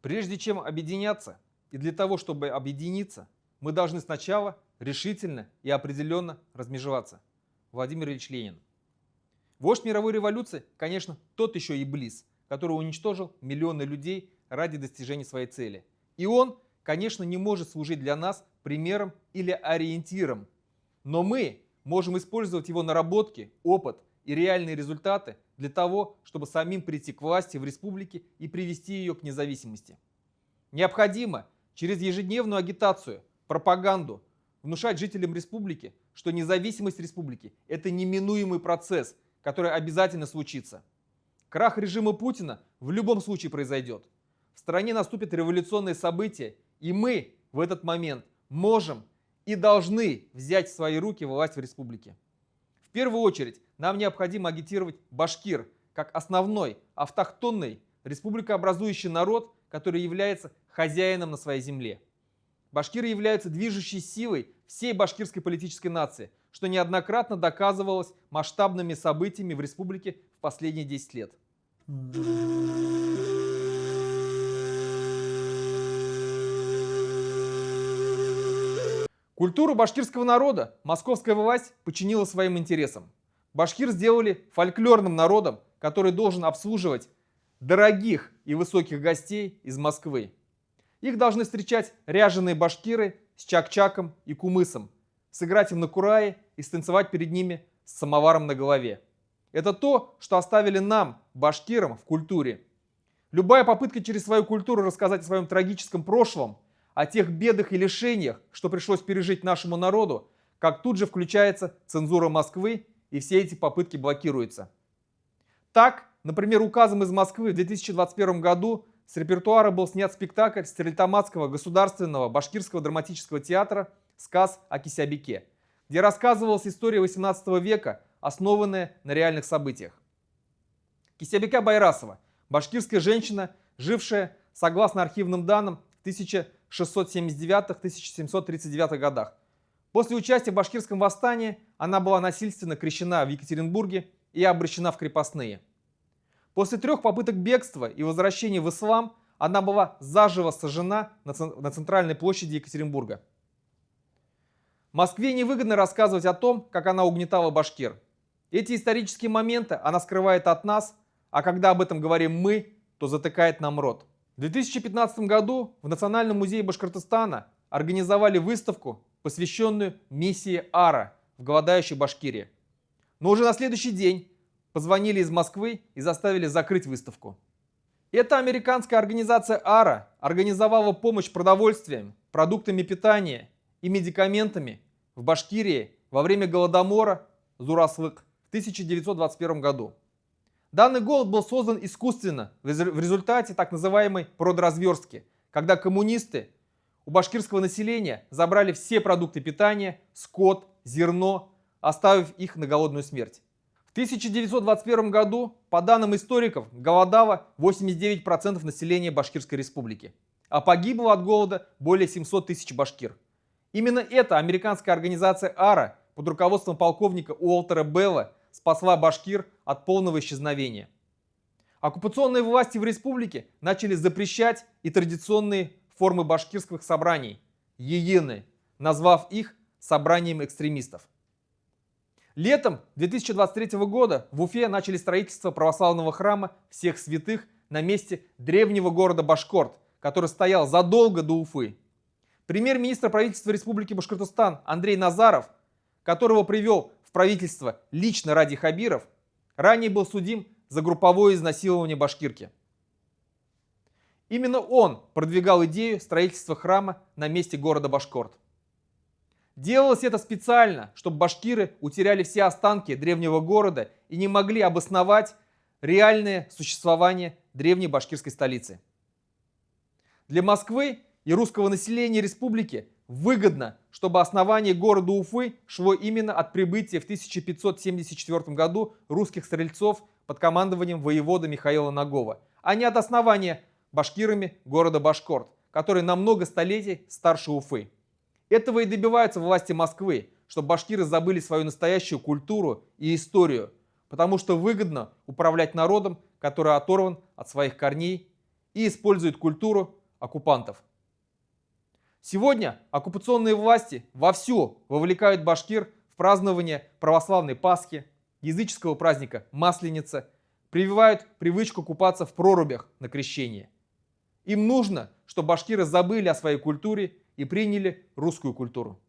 Прежде чем объединяться, и для того, чтобы объединиться, мы должны сначала решительно и определенно размежеваться. Владимир Ильич Ленин. Вождь мировой революции, конечно, тот еще иблис, который уничтожил миллионы людей ради достижения своей цели. И он, конечно, не может служить для нас примером или ориентиром. Но мы можем использовать его наработки, опыт и реальные результаты для того, чтобы самим прийти к власти в республике и привести ее к независимости. Необходимо через ежедневную агитацию, пропаганду внушать жителям республики, что независимость республики – это неминуемый процесс, который обязательно случится. Крах режима Путина в любом случае произойдет. В стране наступят революционные события, и мы в этот момент можем и должны взять в свои руки власть в республике. В первую очередь нам необходимо агитировать башкир как основной автохтонный республикообразующий народ, который является хозяином на своей земле. Башкиры являются движущей силой всей башкирской политической нации, что неоднократно доказывалось масштабными событиями в республике в последние 10 лет. Культуру башкирского народа московская власть подчинила своим интересам. Башкир сделали фольклорным народом, который должен обслуживать дорогих и высоких гостей из Москвы. Их должны встречать ряженые башкиры с чак-чаком и кумысом, сыграть им на курае и станцевать перед ними с самоваром на голове. Это то, что оставили нам, башкирам, в культуре. Любая попытка через свою культуру рассказать о своем трагическом прошлом, о тех бедах и лишениях, что пришлось пережить нашему народу, как тут же включается цензура Москвы, и все эти попытки блокируются. Так, например, указом из Москвы в 2021 году с репертуара был снят спектакль Стерлитамакского государственного башкирского драматического театра «Сказ о Кисябеке», где рассказывалась история XVIII века, основанная на реальных событиях. Кисябека Байрасова, башкирская женщина, жившая, согласно архивным данным, в 1679-1739 годах. После участия в башкирском восстании она была насильственно крещена в Екатеринбурге и обращена в крепостные. После 3 попыток бегства и возвращения в ислам она была заживо сожжена на центральной площади Екатеринбурга. Москве невыгодно рассказывать о том, как она угнетала башкир. Эти исторические моменты она скрывает от нас, а когда об этом говорим мы, то затыкает нам рот. В 2015 году в Национальном музее Башкортостана организовали выставку, посвященную миссии АРА в голодающей Башкирии. Но уже на следующий день позвонили из Москвы и заставили закрыть выставку. Эта американская организация АРА организовала помощь продовольствием, продуктами питания и медикаментами в Башкирии во время голодомора Зураслык в 1921 году. Данный голод был создан искусственно в результате так называемой продразверстки, когда коммунисты у башкирского населения забрали все продукты питания, скот, зерно, оставив их на голодную смерть. В 1921 году, по данным историков, голодало 89% населения Башкирской республики, а погибло от голода более 700 тысяч башкир. Именно эта американская организация АРА под руководством полковника Уолтера Белла спасла башкир от полного исчезновения. Оккупационные власти в республике начали запрещать и традиционные формы башкирских собраний – йеины, назвав их собранием экстремистов. Летом 2023 года в Уфе начали строительство православного храма всех святых на месте древнего города Башкорт, который стоял задолго до Уфы. Премьер-министр правительства Республики Башкортостан Андрей Назаров, которого привел в правительство лично Ради Хабиров, ранее был судим за групповое изнасилование башкирки. Именно он продвигал идею строительства храма на месте города Башкорт. Делалось это специально, чтобы башкиры утеряли все останки древнего города и не могли обосновать реальное существование древней башкирской столицы. Для Москвы и русского населения республики выгодно, чтобы основание города Уфы шло именно от прибытия в 1574 году русских стрельцов под командованием воевода Михаила Нагова, а не от основания башкирами города Башкорт, который на много столетий старше Уфы. Этого и добиваются власти Москвы, чтобы башкиры забыли свою настоящую культуру и историю, потому что выгодно управлять народом, который оторван от своих корней и использует культуру оккупантов. Сегодня оккупационные власти вовсю вовлекают башкир в празднование православной Пасхи, языческого праздника Масленица, прививают привычку купаться в прорубях на крещение. Им нужно, чтобы башкиры забыли о своей культуре и приняли русскую культуру.